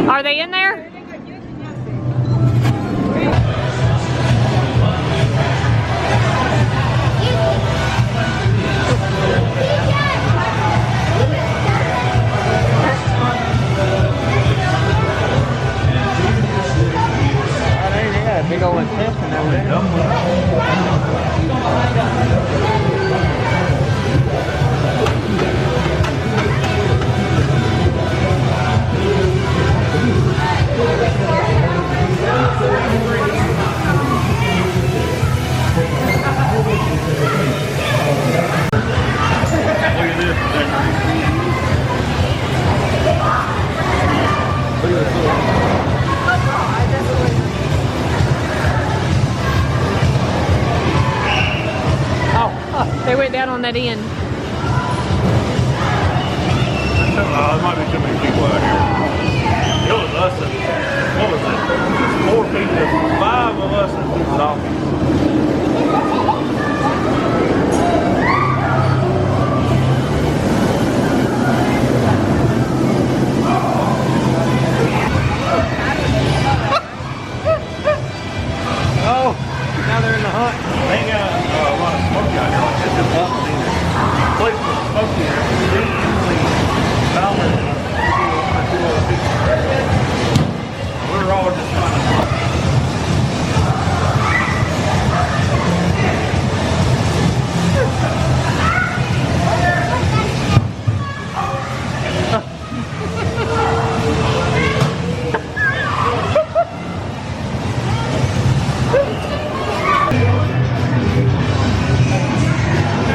Are they in there? Big old intestine over there. They went down on that end. There might be too many people out here. It was us and, what was it? 4 people, 5 of us and 2 dolphins. Oh, now they're in the hunt. They ain't got a lot of smoky out here like this. Just up and either. Place was smoky here. We're all just trying to.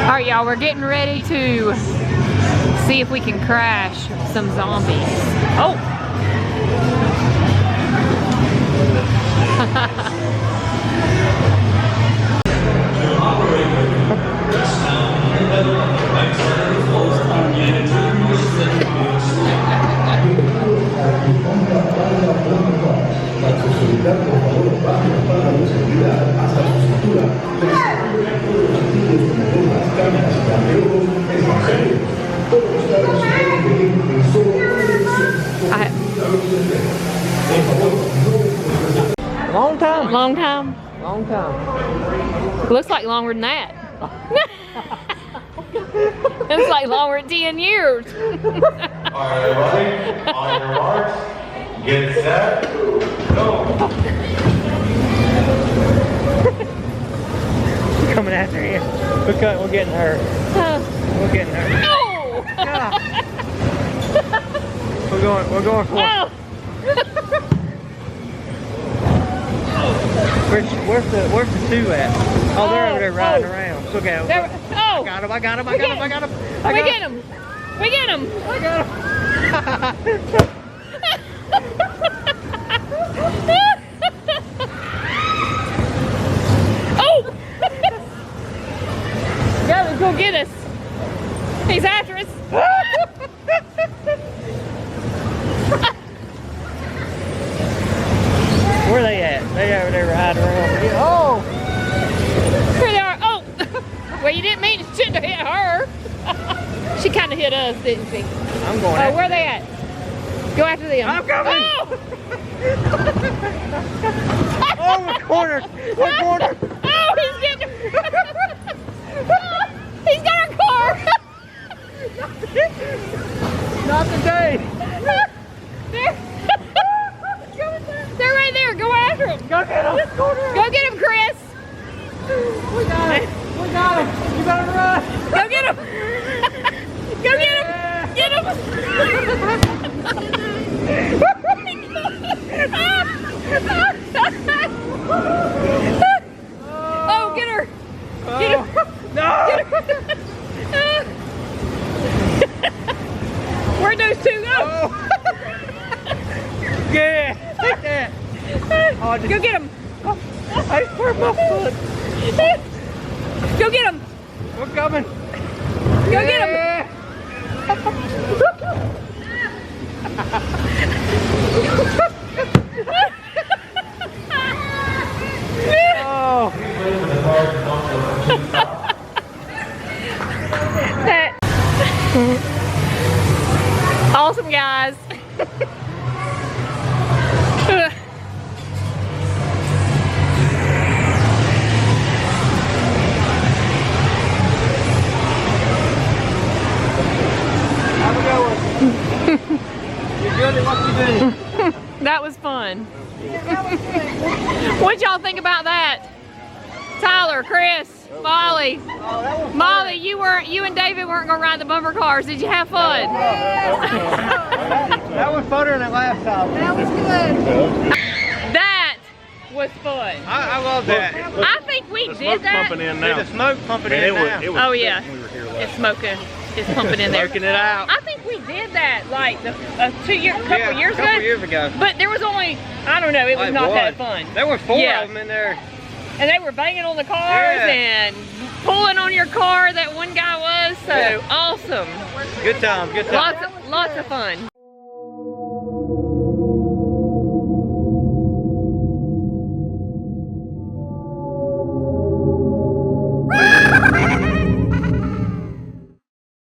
All right, y'all, we're getting ready to see if we can crash some zombies. Oh! Long time. Long time? Long time. Looks like longer than that. Looks like longer than 10 years. Alright, everybody, on your marks, get set, go. Coming after you. We're getting her. We're getting her. Oh! Yeah. We're going for it. Oh! Where's the 2 at? Oh, they're over there riding around. Look at them. Oh! I got him. We get him! We get him! I got him. Oh! Yeah, go get us. He's after us. Where are they at? They over there riding around. Oh! Here they are. Oh! Well, you didn't mean it shouldn't have hit her. She kind of hit us, didn't she? I'm going Oh, where are they at? Go after them. I'm coming! Oh! Oh, we're cornered! We're cornered! Oh, he's getting he's got our car! Not today! They're right there. Go after him. Go get him! Go get him, Chris. We got him! We got him! You better run! Go get him. Go get him. Get him. Oh, get her. Get her. No! Get her. Where'd those 2 go? Oh. Yeah! Take that! Oh, Go get him. I hurt my foot! Go get him. We're coming! Go get him. Oh! y'all think about that? Tyler, Chris, Molly. Molly, you and David weren't gonna ride the bumper cars. Did you have fun? That was funner than last time. That was good. That was fun. I love that. I think we The did smoke's that. pumping in Yeah, now. the smoke pumping Man, in it was, now. it was Oh thick yeah, when we were here last it's smoking. It's pumping in there. Smoking it out. I think we did that like a couple years a couple ago. years ago. But there was only, I don't know, it was Like not one. that fun. There were 4 Yeah. of them in there. And they were banging on the cars Yeah. and pulling on your car, that one guy was, so Yeah. awesome. Good times, good times. Lots of fun.